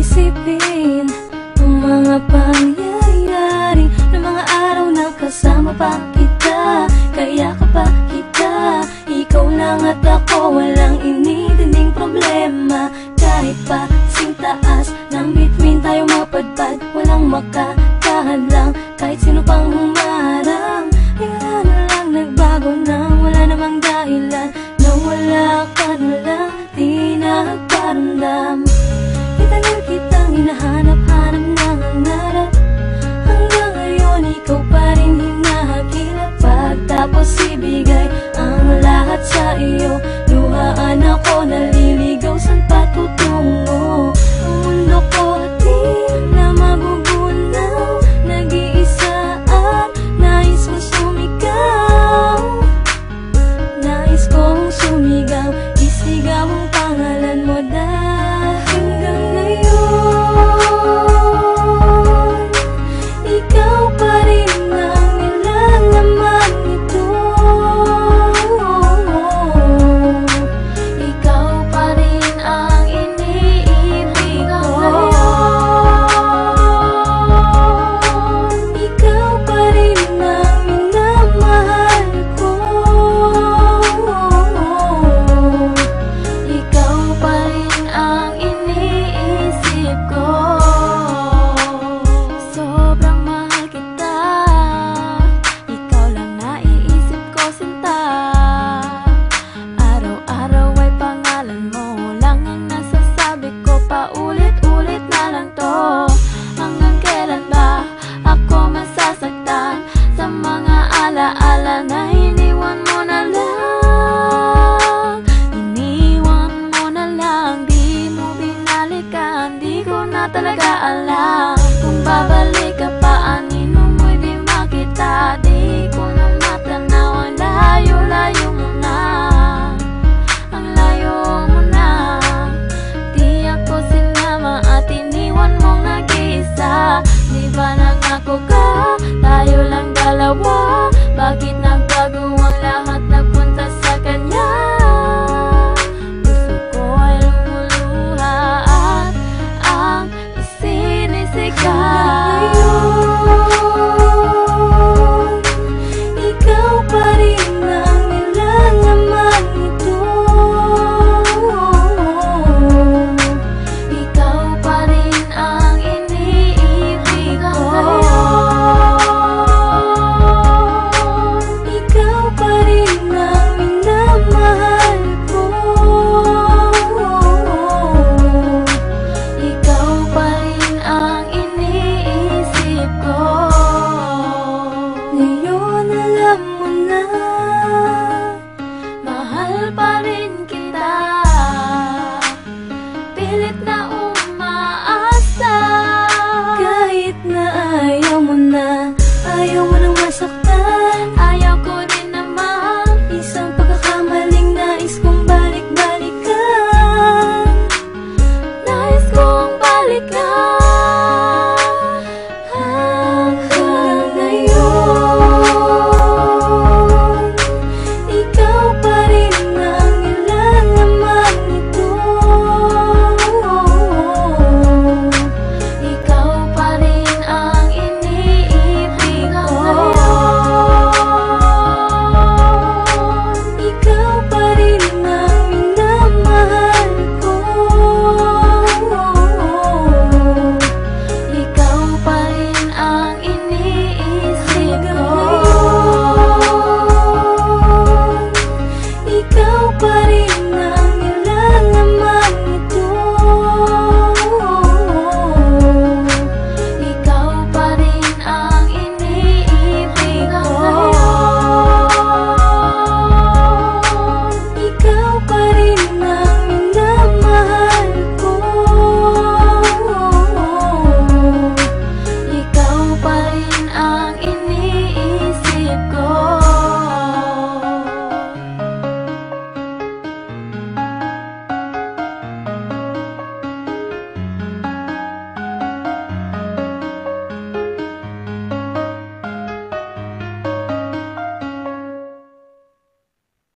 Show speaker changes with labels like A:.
A: isipin ang mga pangyayari ng mga araw na kasama pa kita. Kaya kapag kita, ikaw lang at ako, walang inidinding problema. Kahit pa sing taas ng bituin tayo mapadpad, walang makakahadlang kahit sino pang humarang. Bigla na lang nagbago nang wala namang dahilan, nang wala ka na lang, di nagparamdam. Itagal kitang hinahanap-hanap ng hangarap, hanggang ngayon ikaw pa rin hinahakilap. Pagtapos ibig